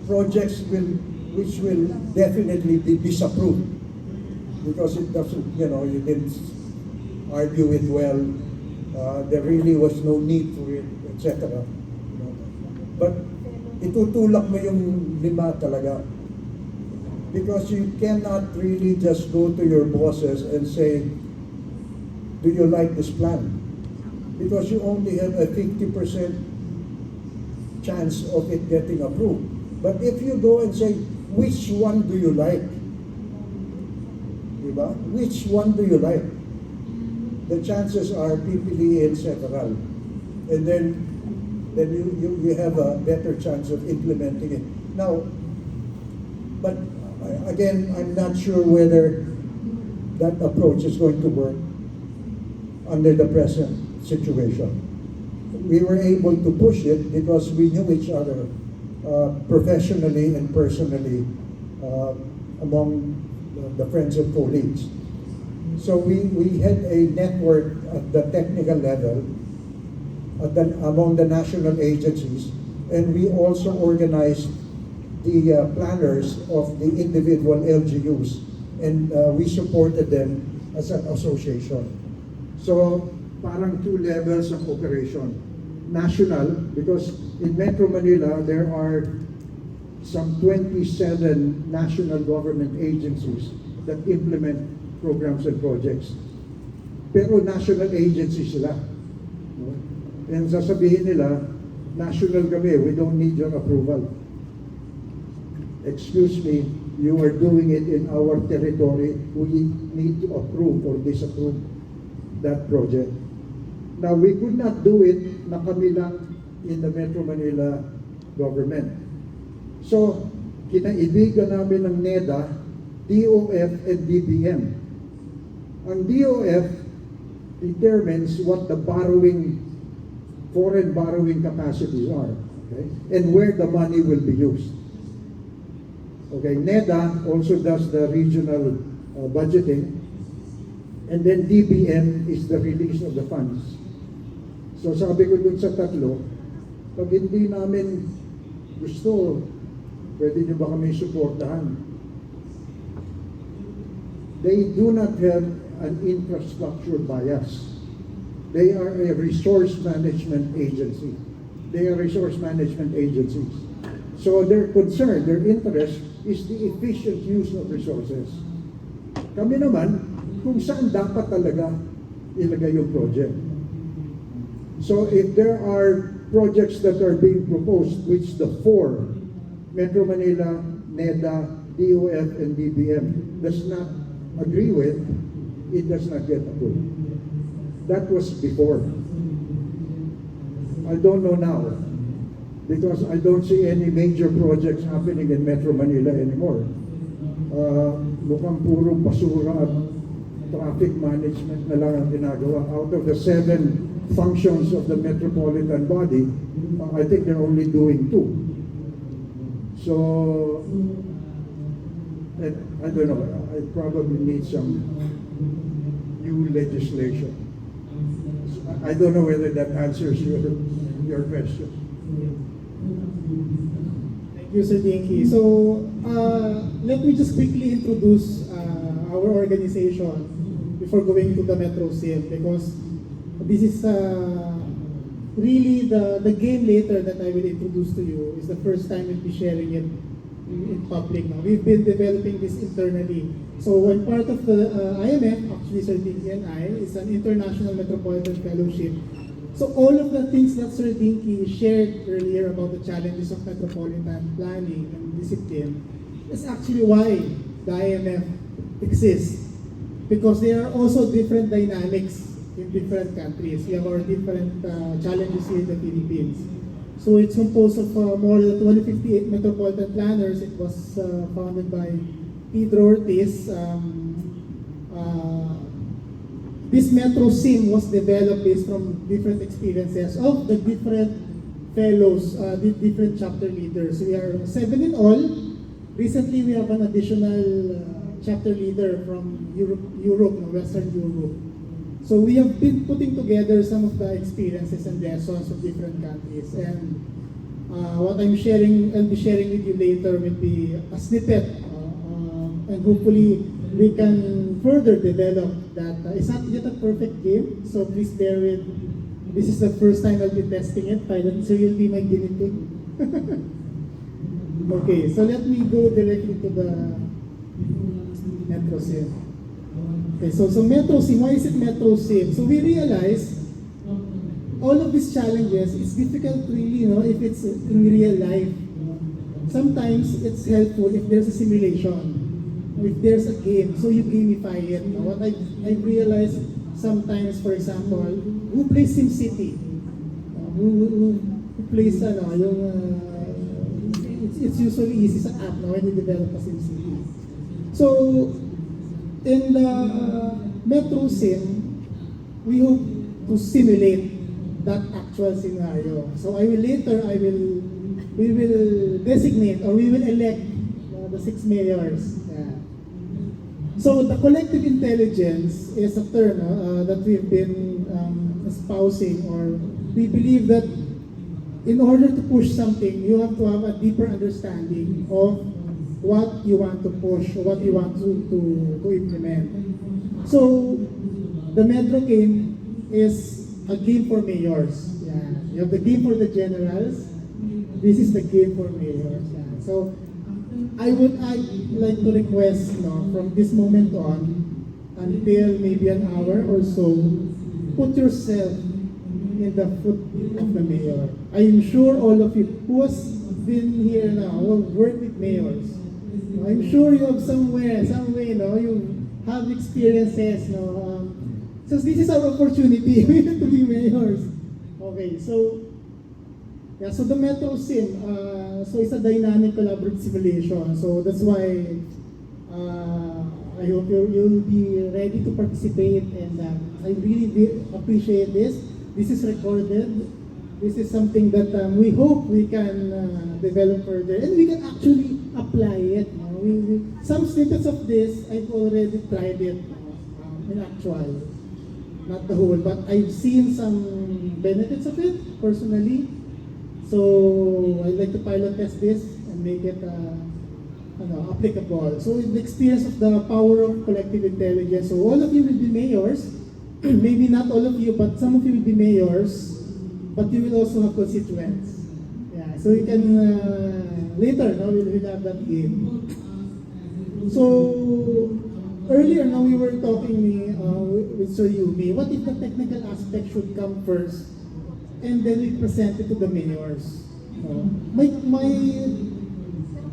projects which will definitely be disapproved because it doesn't, you didn't argue it well. There really was no need for it, etc. But itutulak mo yung 5 talaga. Because you cannot really just go to your bosses and say, do you like this plan? Because you only have a 50% chance of it getting approved. But if you go and say, which one do you like? Diba? Which one do you like? The chances are pipiliin several. And then you have a better chance of implementing it. Now, but again, I'm not sure whether that approach is going to work under the present situation. We were able to push it because we knew each other professionally and personally among the friends and colleagues. So we had a network at the technical level among the national agencies, and we also organized the planners of the individual LGUs, and we supported them as an association. So parang 2 levels of operation. National, because in Metro Manila there are some 27 national government agencies that implement programs and projects. Pero national agencies sila. And sasabihin nila, national kami, we don't need your approval. Excuse me, you are doing it in our territory, we need to approve or disapprove that project. Now, we could not do it na kami lang in the Metro Manila government. So, kinaibigan namin ng NEDA, DOF, and DBM. Ang DOF determines what the foreign borrowing capacities are, okay? And where the money will be used. Okay, NEDA also does the regional budgeting, and then DBM is the release of the funds. So sabi ko dun sa tatlo, pag hindi namin gusto, pwede nyo ba kami suportahan? They do not have an infrastructure bias. They are a resource management agency. They are resource management agencies. So their concern, their interest is the efficient use of resources. Kami naman, kung saan dapat talaga ilagay yung project. So if there are projects that are being proposed, which the 4, Metro Manila, NEDA, DOF, and DBM, does not agree with, it does not get approved. That was before. I don't know now, because I don't see any major projects happening in Metro Manila anymore. Mukhang puro basura at traffic management na lang ang ginagawa. Out of the 7 functions of the metropolitan body, I think they're only doing 2. So, I don't know, I probably need some new legislation. I don't know whether that answers your question. Thank you, Sir Dinky. So, let me just quickly introduce our organization before going to the Metro SIM, because this is really the game later that I will introduce to you is the first time we'll be sharing it in public now. We've been developing this internally. So when part of the IMF, actually Sir Dinky and I, is an International Metropolitan Fellowship. So all of the things that Sir Dinky shared earlier about the challenges of metropolitan planning and discipline is actually why the IMF exists. Because there are also different dynamics in different countries. We have our different challenges here in the Philippines. So it's composed of more than 258 metropolitan planners. It was founded by Pedro Ortiz. This Metro SIM was developed based from different experiences of the different fellows, the different chapter leaders. We are 7 in all. Recently, we have an additional chapter leader from Europe, Western Europe. So we have been putting together some of the experiences and lessons of different countries. And What I'll be sharing with you later will be a snippet, and hopefully we can further develop that. It's not yet a perfect game, so please bear with. This is the first time I'll be testing it. So you'll be my guinea pig. Okay, so let me go directly to the Metro Sim. Okay, so Metro Sim, why is it Metro Sim? So we realize all of these challenges, it's difficult really, if it's in real life. Sometimes it's helpful if there's a simulation, if there's a game, so you gamify it. What I've realized sometimes, for example, who plays SimCity? Who plays, it's usually easy sa app when you develop a SimCity. So, in the Metro Sim, we hope to simulate that actual scenario. So we will designate or we will elect the 6 mayors. Yeah. So the collective intelligence is a term that we've been espousing, or we believe that in order to push something, you have to have a deeper understanding of what you want to push or what you want to implement. So the Metro game is a game for mayors. Yeah. You have the game for the generals. This is the game for mayors. Yeah. So I'd like to request, from this moment on until maybe an hour or so, put yourself in the foot of the mayor. I am sure all of you who has been here now, who have worked with mayors, I'm sure you have some way, you have experiences, so this is our opportunity to be mayors. Okay, so the Metro Sim, so it's a dynamic collaborative simulation. So that's why I hope you'll be ready to participate, and I really appreciate this. This is recorded. This is something that we hope we can develop further, and we can actually apply it. Some snippets of this, I've already tried it in actual. Not the whole, but I've seen some benefits of it personally. So I'd like to pilot test this and make it applicable. So the experience of the power of collective intelligence. So all of you will be mayors. Maybe not all of you, but some of you will be mayors. But you will also have constituents. Yeah. So you can later. We'll have that game. So earlier, we were talking with Sir Yumi. What if the technical aspect should come first, and then we present it to the mayors? My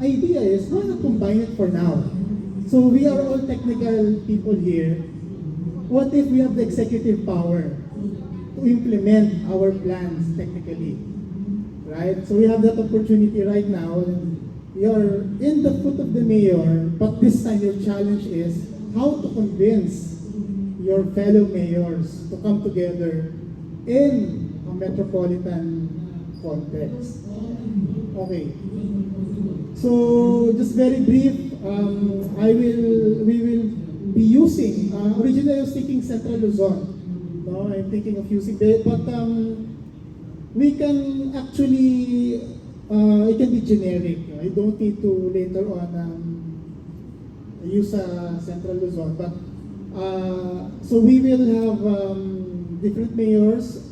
idea is, why not combine it for now? So we are all technical people here. What if we have the executive power to implement our plans technically? Right? So we have that opportunity right now. We are in the foot of the mayor, but this time your challenge is how to convince your fellow mayors to come together in a metropolitan context. Okay. So just very brief, we will be using, originally I was thinking Central Luzon. No, I'm thinking of using that, but we can actually, it can be generic. I don't need to later on use Central Luzon, but so we will have different mayors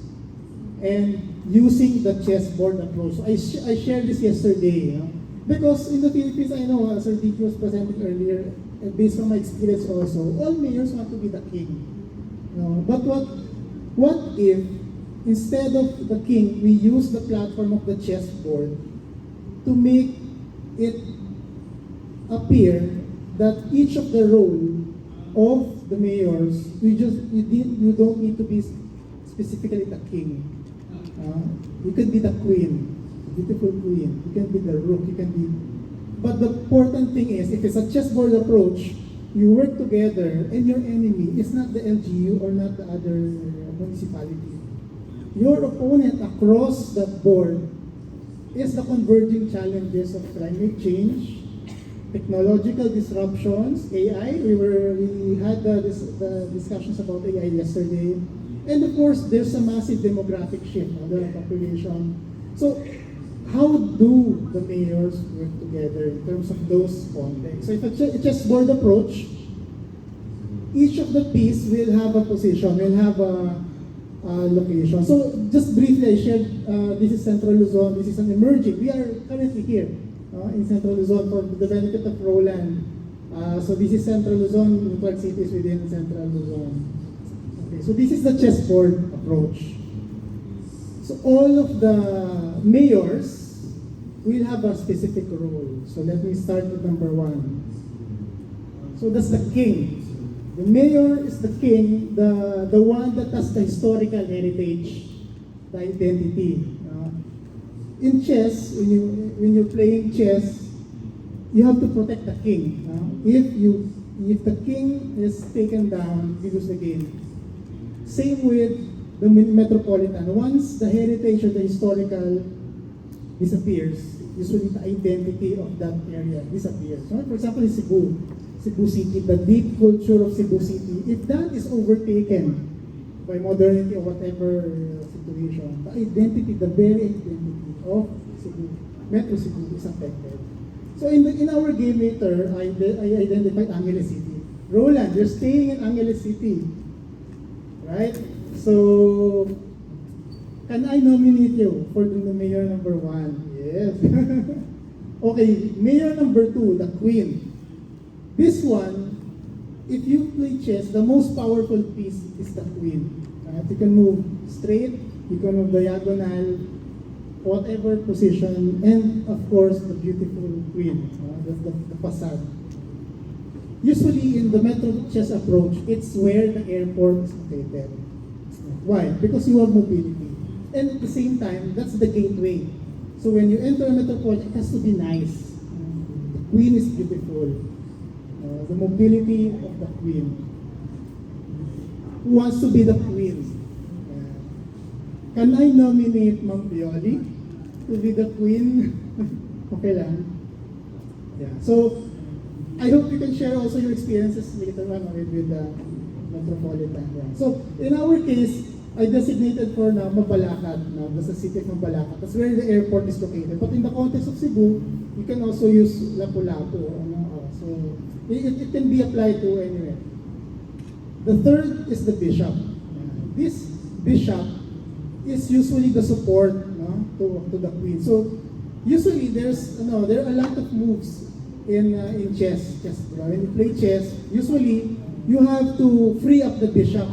and using the chessboard approach. So I shared this yesterday because in the Philippines, I know Sir Dicky was presenting earlier, and based on my experience also, all mayors want to be the king. But what if instead of the king, we use the platform of the chessboard to make it appear that each of the role of the mayors, you don't need to be specifically the king. You can be the queen, beautiful queen. You can be the rook. You can be. But the important thing is, if it's a chessboard approach, you work together, and your enemy is not the LGU or not the other municipality. Your opponent across that board is the converging challenges of climate change, technological disruptions, AI. We had the discussions about AI yesterday, and of course, there's a massive demographic shift of the population. So, how do the mayors work together in terms of those contexts? So if a chessboard approach, each of the piece will have a position, will have a location. So just briefly, I shared this is Central Luzon, this is an emerging. We are currently here in Central Luzon for the benefit of Roland. So this is Central Luzon, Clark City is within Central Luzon. Okay, so this is the chessboard approach. So all of the mayors will have a specific role. So let me start with number 1. So that's the king. The mayor is the king, the one that has the historical heritage, the identity. In chess, when you're playing chess, you have to protect the king. If the king is taken down, you lose the game. Same with the metropolitan. Once the heritage or the historical disappears, usually the identity of that area disappears. So, for example, in Cebu City, the deep culture of Cebu City, if that is overtaken by modernity or whatever situation, the identity, the very identity of Cebu, Metro Cebu is affected. So in our game later, I identified Angeles City. Roland, you're staying in Angeles City, right? So, can I nominate you for the mayor number 1? Yes. Okay, mayor number 2, the queen. This one, if you play chess, the most powerful piece is the queen. You can move straight, you can move diagonal, whatever position, and of course, the beautiful queen, the facade. Usually in the Metro chess approach, it's where the airport is located. Why? Because you have mobility. And at the same time, that's the gateway. So when you enter a metropolitan, it has to be nice. The queen is beautiful. The mobility of the queen. Who wants to be the queen? Can I nominate Ma'am Pioli to be the queen? Okay lang. Yeah. So, I hope you can share also your experiences later on with the metropolitan. Yeah. So, in our case, I designated for now Mabalacat. Now, that's the city of Mabalacat. That's where the airport is located. But in the context of Cebu, you can also use Lapu-Lapu. So, it can be applied to anywhere. The third is the bishop. This bishop is usually the support to the queen. So usually there are a lot of moves in chess. When you play chess, usually you have to free up the bishop.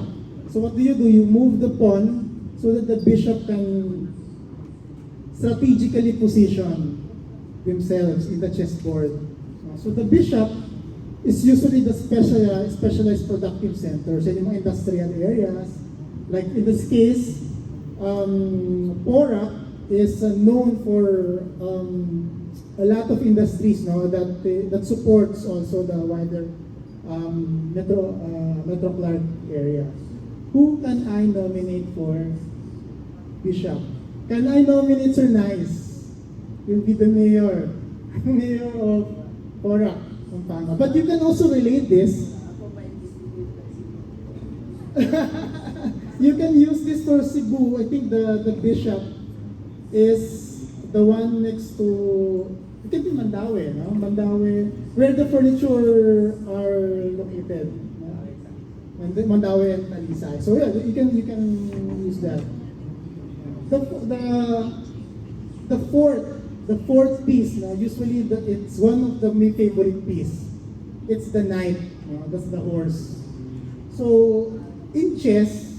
So what do? You move the pawn so that the bishop can strategically position themselves in the chessboard. So the bishop is usually the specialized productive centers in mga industrial areas. Like in this case, Porac is known for a lot of industries that supports also the wider Metro Clark area. Who can I nominate for bishop? Can I nominate Sir Nice? He'll be the mayor of Porac, Pampanga. But you can also relate this. You can use this for Cebu. I think the bishop is the one next to, it can be Mandaue, no? Mandaue, where the furniture are located. And Mandaue and Talisay. So yeah, you can use that. The fourth piece, usually it's one of my favorite piece. It's the knight. That's the horse. So in chess,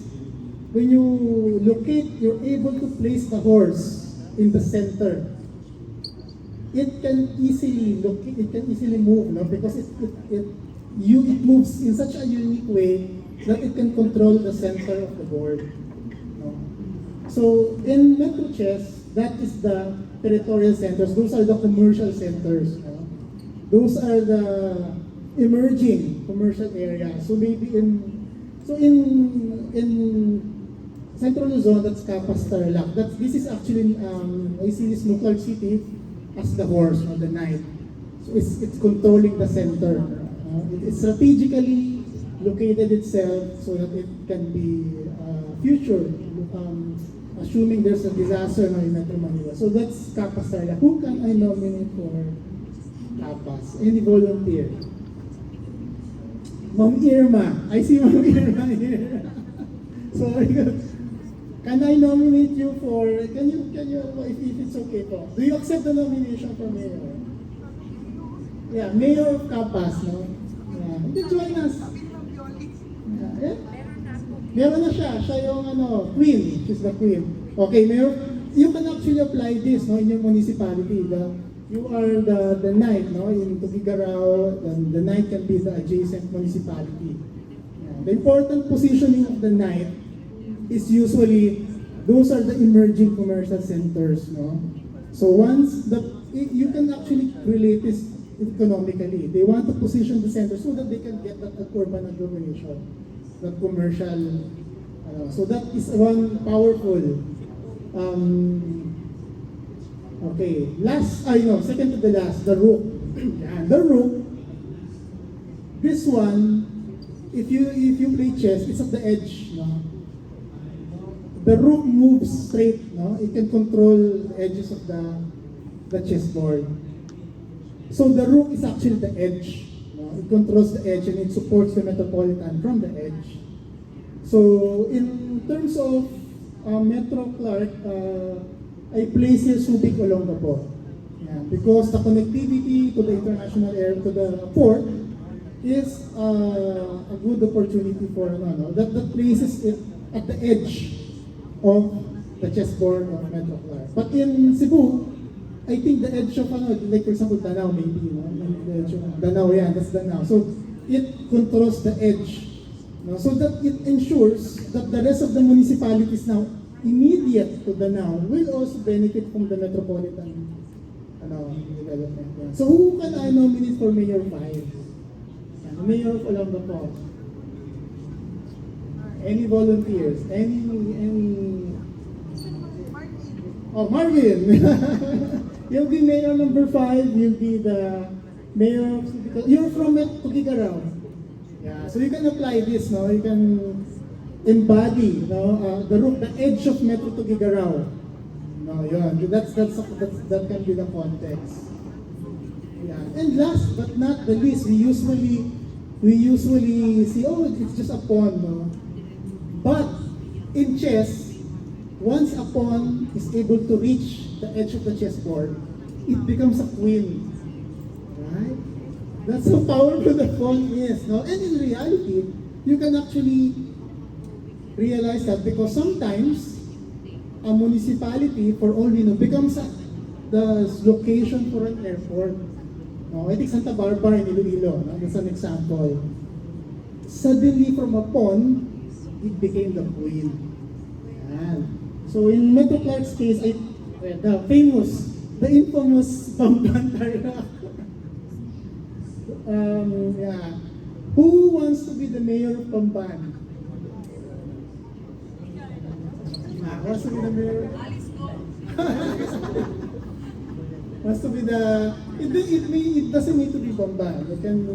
when you locate, you're able to place the horse in the center. It can easily move, because it moves in such a unique way that it can control the center of the board. So in Metro chess, that is the territorial centers. Those are the commercial centers. Those are the emerging commercial areas. So maybe in Central Luzon, that's Capas Tarlac. This is actually I see this Clark City as the horse or the knight. So it's controlling the center. It strategically located itself so that it can be future assuming there's a disaster now in Metro Manila. So that's Kapas Tarlac. Who can I nominate for Kapas? Any volunteer? Ma'am Irma. I see Ma'am Irma here. So, can I nominate you for, can you, if it's okay po, do you accept the nomination for mayor? Yeah, Mayor of Kapas, no? Yeah. You can join us. Yeah. Meron na siya. Siya yung queen. She's the queen. Okay, Mayor, you can actually apply this, no, in your municipality. You are the knight, no, in Tuguegarao. The knight can be the adjacent municipality. Yeah. The important positioning of the knight is usually, those are the emerging commercial centers, no? So once you can actually relate this economically. They want to position the center so that they can get that urban agglomeration, that commercial, so that is one powerful, okay, second to the last, the Rook. Yeah, the Rook, this one, if you play chess, it's at the edge, no? The Rook moves straight, no? It can control the edges of the chessboard. So the Rook is actually the edge. No? It controls the edge and it supports the Metropolitan from the edge. So in terms of Metro Clark, I place here Subic Olongapo. Yeah, because the connectivity to the international air, to the port, is a good opportunity for that places it at the edge of the chessboard of Metro Clark. But in Cebu, I think the edge of like for example Danao maybe, the edge of Danao, yeah, that's Danao. So it controls the edge, so that it ensures that the rest of the municipalities now immediate to Danao will also benefit from the metropolitan development. Yeah. So who can I nominate for Mayor 5? Yeah, Mayor of Olongapo. Any volunteers? Any? Oh, Marvin! You'll be mayor number 5. You'll be the mayor of... You're from Tuguegarao. Yeah, so you can apply this, no? You can embody, the edge of Metro Tuguegarao. No, yun. That can be the context. Yeah. And last but not the least, we usually see, it's just a pawn, no? But in chess, once a pawn is able to reach the edge of the chessboard, it becomes a queen. Right? That's how powerful the pawn is. No? And in reality, you can actually realize that because sometimes a municipality, for all we know, becomes the location for an airport. No? I think Santa Barbara in Iloilo, no? That's an example. Suddenly from a pawn, it became the queen. Yan. So in Metro Clark's case, the infamous Pamban Tarlac. Yeah. Who wants to be the mayor of Pamban? Wants to be the mayor? Wants to be the... It doesn't need to be Pamban. You can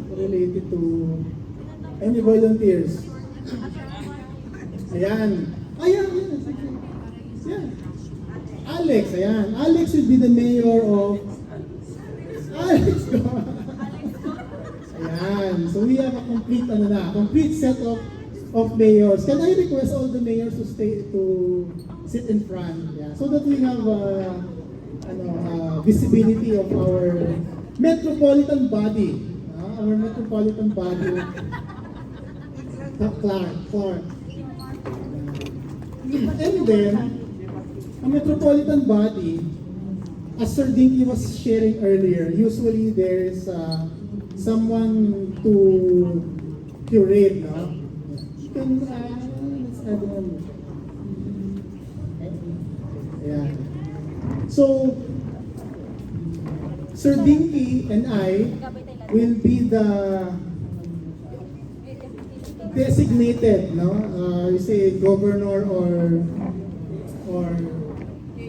relate it to any volunteers. Ayan. Yeah. Alex, ayan. Alex will be the mayor of... Alex go. Ayan. So we have a complete set of mayors. Can I request all the mayors to sit in front? Yeah. So that we have visibility of our metropolitan body. Our metropolitan body. Clark. And then, a metropolitan body, as Sir Dinky was sharing earlier, usually there is someone to curate, no? You can, let's add one. Yeah. So, Sir Dinky and I will be the designated, you say governor or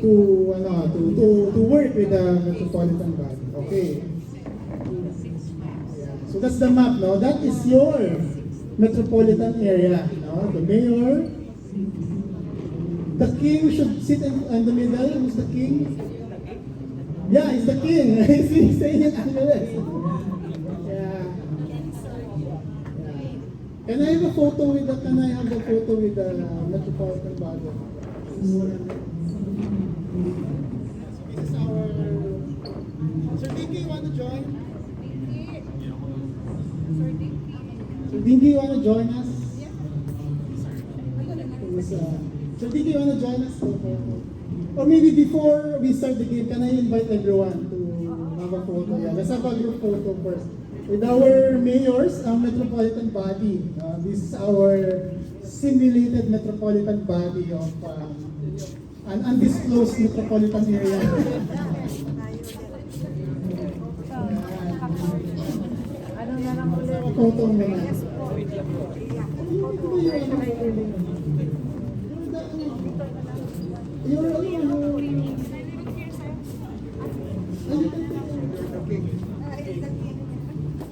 to work with the metropolitan body. Okay. Yeah. So that's the map, no? That is your metropolitan area, no? The mayor, The king should sit in the middle. Who's the king? Yeah, he's the king. He's saying it Angeles. Yeah. Yeah. Can I have a photo with the? Can I have the photo with the Metropolitan Body? This is our. Sir Dinky, you want to join? Sir Dinky, you want to join us? Sir Dinky, you want to join us? Or maybe before we start the game, can I invite everyone to have a photo? Yeah, let's have a group photo first. With our mayors, our metropolitan body. This is our simulated metropolitan body of an undisclosed metropolitan area. Ano na lang ulit? Photo mo na. Yes po.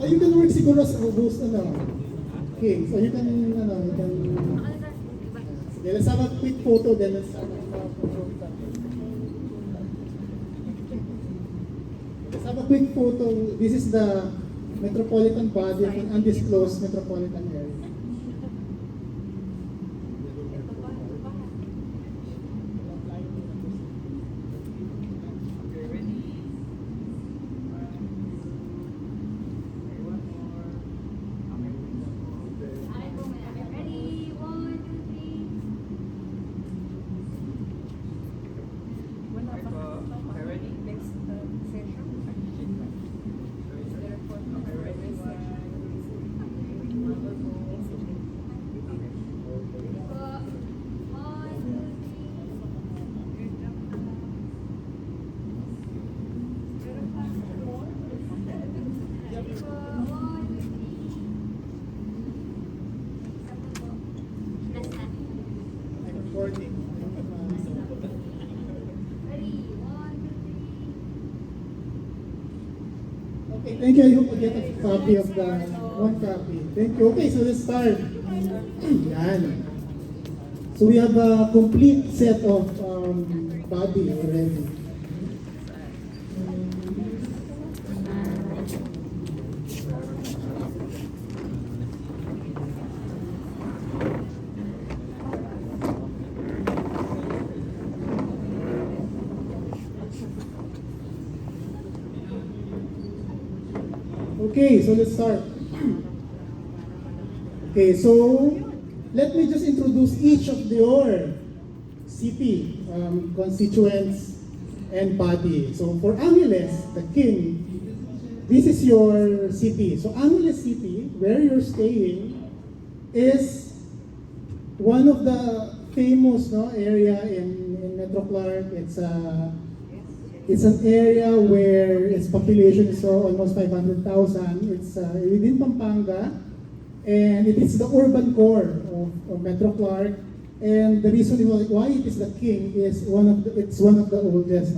You can work siguro sa host okay, so you can okay, let's have a quick photo then let's have a quick photo. This is the metropolitan body of an undisclosed metropolitan area. Ready? 1, 2, 3. Wala pa. Ready? Next session. Recording. Okay, thank you. I hope I get a copy of the one copy. Thank you. Okay, so let's start. Yan. So we have a complete set of body already. Okay, so let's start. Okay, so let me just introduce each of your city constituents and body. So for Angeles, the king, this is your city. So Angeles City, where you're staying, is one of the famous area in Metro Clark. It's an area where its population is almost 500,000. It's within Pampanga, and it is the urban core of Metro Clark. And the reason why it is the king is it's one of the oldest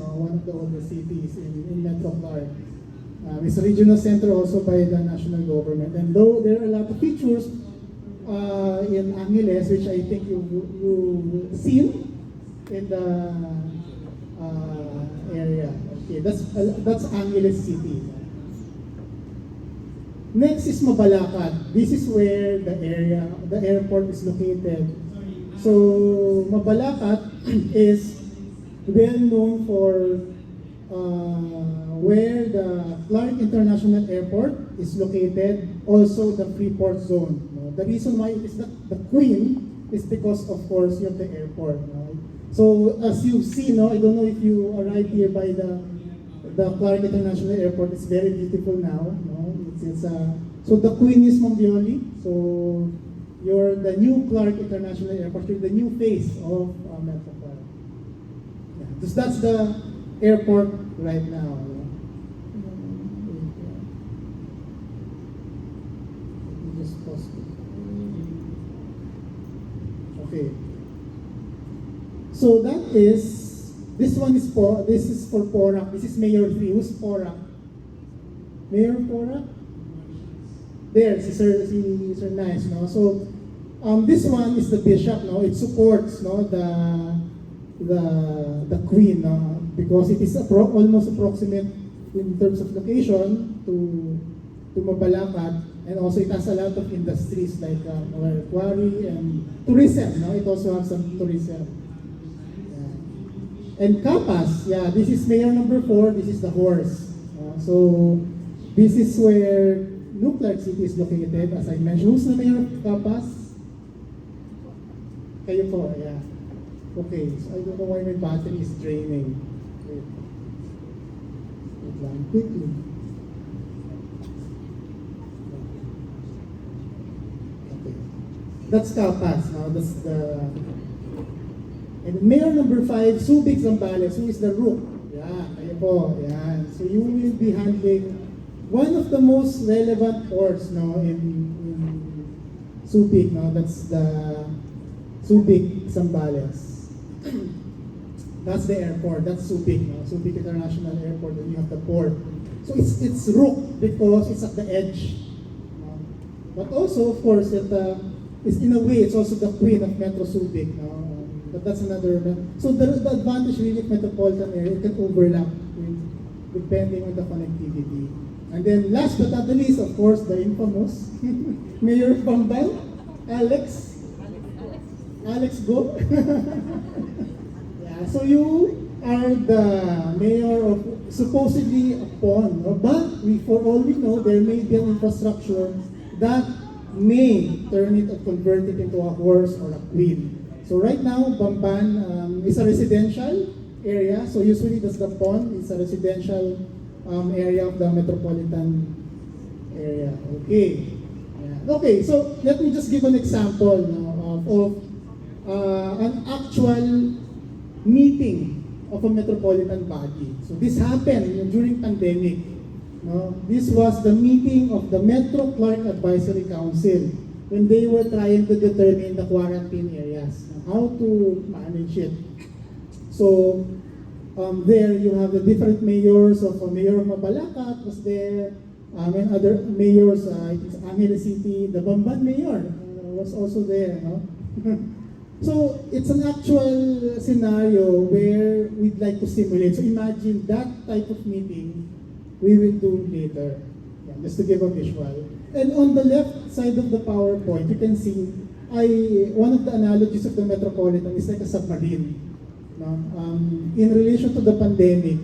cities in Metro Clark. It's a regional center also by the national government. And though there are a lot of features in Angeles, which I think you've seen in the area. Okay, that's Angeles City. Next is Mabalacat. This is where the airport is located. So Mabalacat is well known for where the Clark International Airport is located, also the Freeport Zone. The reason why it is the Queen is because, of course, you have the airport. Right? So as you've seen, I don't know if you arrived here by the Clark International Airport. It's very beautiful now. So the Queen is Mombioli. So you're the new Clark International Airport. You're the new face of Metro Clark. Yeah. So that's the airport right now. Let me just pause it. Okay. So this is for Porac. This is Mayor 3. Who's Porac? Mayor Porac? There, si Sir Nice, no? So, this one is the bishop, no? It supports, no, the the queen, because it is almost approximate in terms of location to Mabalacat, and also it has a lot of industries like quarry and tourism. It also has some tourism. Yeah. And Capas, yeah, this is mayor number 4. This is the horse. So this is where Nuclear City is located, as I mentioned. Who's the mayor of Capas? Kayo po, yeah. Okay, so I don't know why my battery is draining. Wait lang, quickly. Okay. That's Capas, no? That's the... And mayor number 5, Subic Zambales, who is the rook. Yeah, kayo po, yan. So you will be handling one of the most relevant ports, no, in Subic, no? That's the Subic Zambales. That's the airport. That's Subic, no? Subic International Airport. Then you have the port. So it's rook because it's at the edge. No? But also, of course, it's in a way it's also the queen of Metro Subic. No? But that's another. So the advantage really of metropolitan area, it can overlap depending on the connectivity. And then last but not the least, of course, the infamous Mayor of Bambal, Alex Go. Yeah, so you are the mayor of supposedly a pawn, no? But for all we know, there may be an infrastructure that may turn it or convert it into a horse or a queen. So right now, Bamban is a residential area. So usually that's the pawn. It's a residential area of the metropolitan area. Okay. Yeah. Okay, so let me just give an example, no, of an actual meeting of a metropolitan body. So this happened during pandemic. No? This was the meeting of the Metro Clark Advisory Council when they were trying to determine the quarantine areas, how to manage it. So there you have the different mayors of Mayor of Mabalacat was there, and other mayors, it's Angeles City, the Bamban mayor was also there. No? So it's an actual scenario where we'd like to simulate. So imagine that type of meeting we will do later. Yeah, just to give a visual. And on the left side of the PowerPoint, you can see one of the analogies of the metropolitan is like a submarine. No? In relation to the pandemic,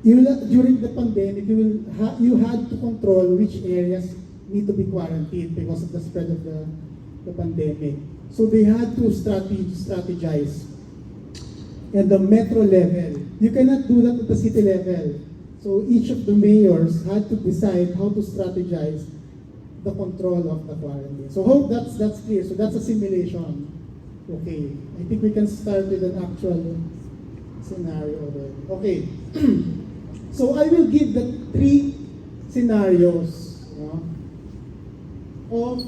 during the pandemic, you had to control which areas need to be quarantined because of the spread of the pandemic. So they had to strategize at the metro level. You cannot do that at the city level. So each of the mayors had to decide how to strategize the control of the quarantine. So hope that's clear. So that's a simulation. Okay, I think we can start with an actual scenario then. Okay, so I will give the 3 scenarios, of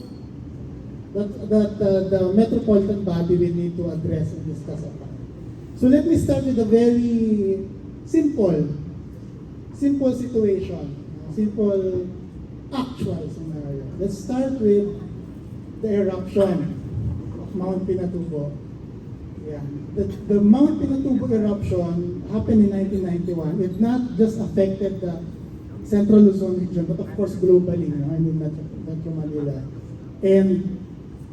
that the metropolitan body will need to address and discuss upon. So let me start with a very simple situation, simple actual scenario. Let's start with the eruption of Mount Pinatubo. Yeah, the Mount Pinatubo eruption happened in 1991. It not just affected the Central Luzon region, but of course globally, I mean Metro Manila. And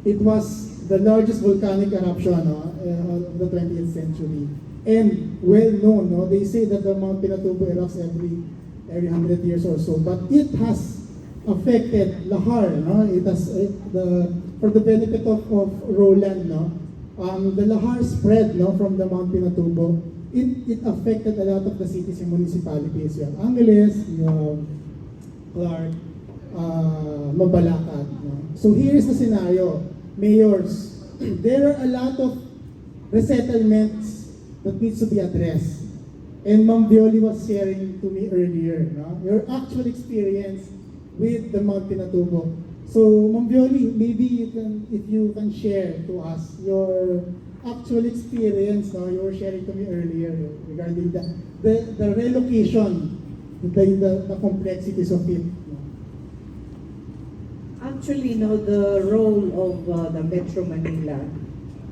it was the largest volcanic eruption of the 20th century. And well known, they say that the Mount Pinatubo erupts every 100 years or so, but it has affected Lahar. It has for the benefit of Roland, the Lahar spread from the Mount Pinatubo. It affected a lot of the cities and municipalities. You have Angeles, you have Clark, Mabalacat. So here is the scenario. Mayors, there are a lot of resettlements that needs to be addressed. And Ma'am Violi was sharing to me earlier, your actual experience with the Mount Pinatubo. So Ma'am Violi, maybe if you can share to us your actual experience, you were sharing to me earlier regarding the relocation, the complexities of it. Actually, the role of the Metro Manila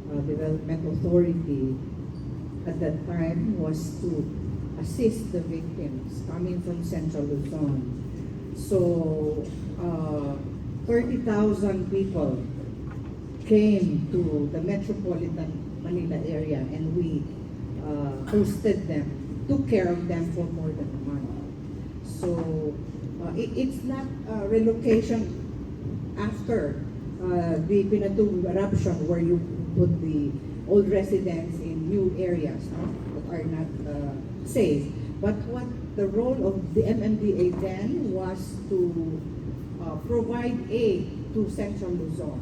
Development Authority at that time was to assist the victims coming from Central Luzon. So 30,000 people came to the metropolitan Manila area, and we hosted them, took care of them for more than a month. So it's not relocation after the Pinatubo eruption where you put the old residents in new areas that are not safe. But what the role of the MMDA then was to provide aid to Central Luzon.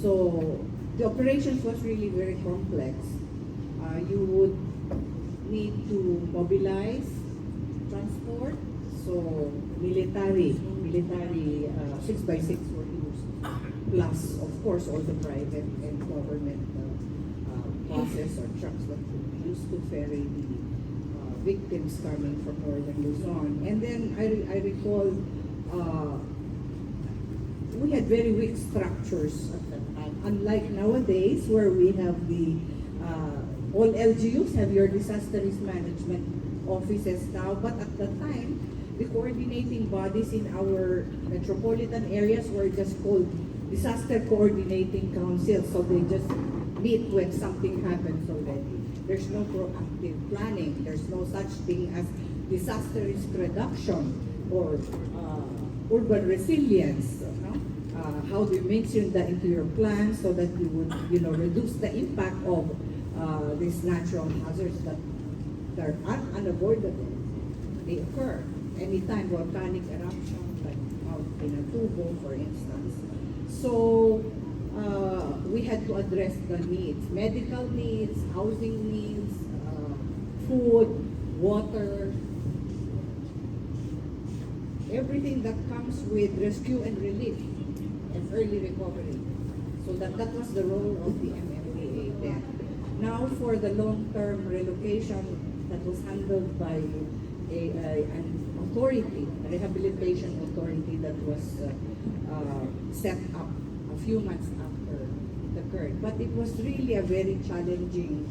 So the operations was really very complex. You would need to mobilize transport, so military 6x6 were used, plus of course all the private and government buses or trucks that would be used to ferry the victims coming from northern Luzon. And then I recall we had very weak structures at that time, unlike nowadays where we have the all LGUs have your disaster risk management offices now, but at the time the coordinating bodies in our metropolitan areas were just called disaster coordinating councils, so they just meet when something happens already. There's no proactive planning. There's no such thing as disaster risk reduction or urban resilience. No? How do you mention that into your plan so that you would, reduce the impact of these natural hazards that are unavoidable? They occur anytime, volcanic eruption like Mount Pinatubo, for instance. So we had to address the needs, medical needs, housing needs, food, water, everything that comes with rescue and relief and early recovery. So that was the role of the MMDA then. Now for the long-term relocation that was handled by an authority, a rehabilitation authority that was set up a few months after it occurred. But it was really a very challenging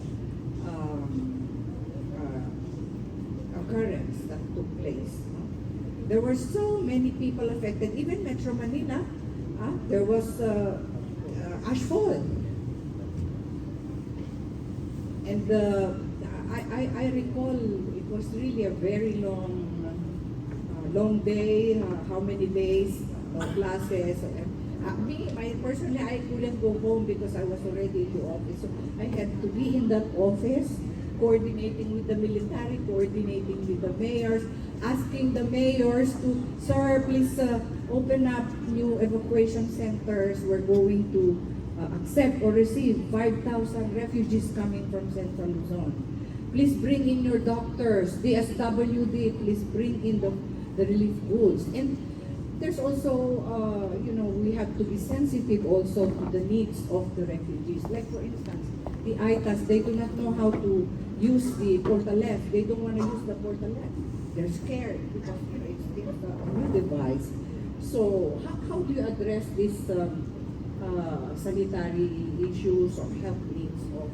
occurrence that took place. There were so many people affected. Even Metro Manila, there was ashfall. And I recall it was really a very long day, how many days, classes. Personally, I couldn't go home because I was already in the office. So I had to be in that office, coordinating with the military, coordinating with the mayors, asking the mayors to, sir, please open up new evacuation centers. We're going to accept or receive 5,000 refugees coming from Central Luzon. Please bring in your doctors, DSWD, please bring in the relief goods. And there's also, we have to be sensitive also to the needs of the refugees. Like for instance, the ITAs, they do not know how to use the Portalef. They don't want to use the Portalef. They're scared because it's a new device. So how do you address these sanitary issues or health needs of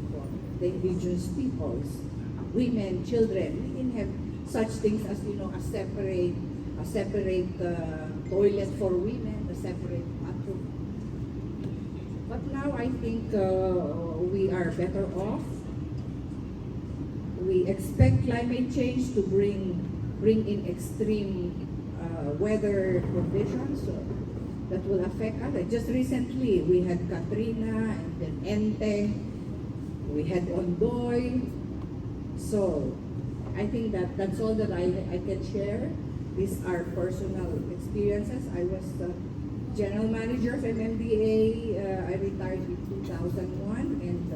the indigenous peoples, women, children? We can have such things as a separate toilet for women, a separate bathroom. But now I think we are better off. We expect climate change to bring in extreme weather conditions that will affect us. Just recently, we had Katrina and then Ente, we had Ondoy. So I think that's all that I can share. These are personal experiences. I was the general manager of MMDA. I retired in 2001, and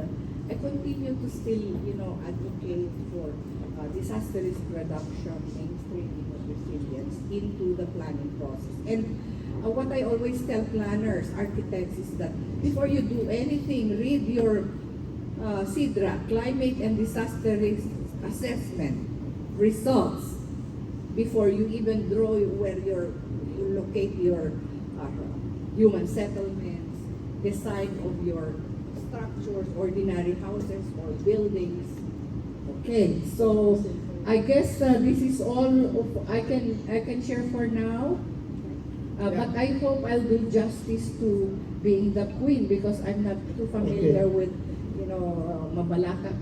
I continue to still, advocate for disaster risk reduction, mainstreaming of resilience into the planning process. And what I always tell planners, architects, is that before you do anything, read your CIDRA, Climate and Disaster Risk Assessment results before you even draw where you locate your human settlements, decide of your structures, ordinary houses or buildings. Okay, so I guess this is all of I can share for now. But I hope I'll do justice to being the queen because I'm not too familiar Okay. with, Mabalaka.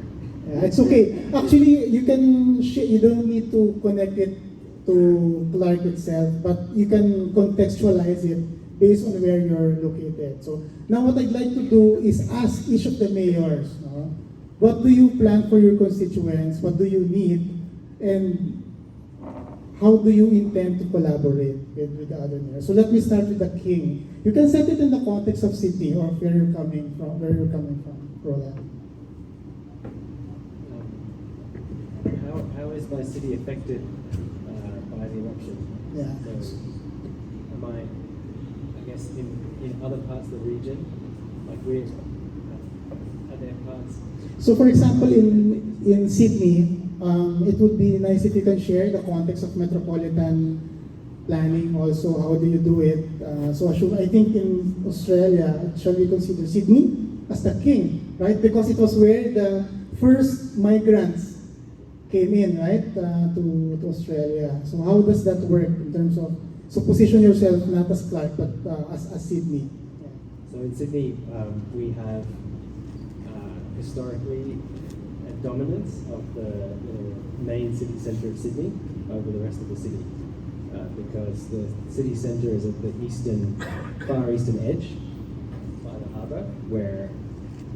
Yeah, it's okay. Actually, you don't need to connect it to Clark itself, but you can contextualize it based on where you're located. So now what I'd like to do is ask each of the mayors, no? What do you plan for your constituents? What do you need? And how do you intend to collaborate with the other mayors? So let me start with the king. You can set it in the context of city or where you're coming from, Roland. How is my city affected by the eruption? Yeah. So, am I guess, in other parts of the region, like are there parts? So for example, in Sydney, it would be nice if you can share the context of metropolitan planning also. How do you do it? I think in Australia, shall we consider Sydney as the king, right? Because it was where the first migrants came in, right, to Australia. So how does that work in terms of, so position yourself not as Clark, but as Sydney. So in Sydney, we have historically a dominance of the main city centre of Sydney over the rest of the city, because the city centre is at the far eastern edge by the harbour, where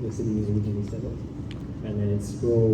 the city was originally settled, and then it's sprawled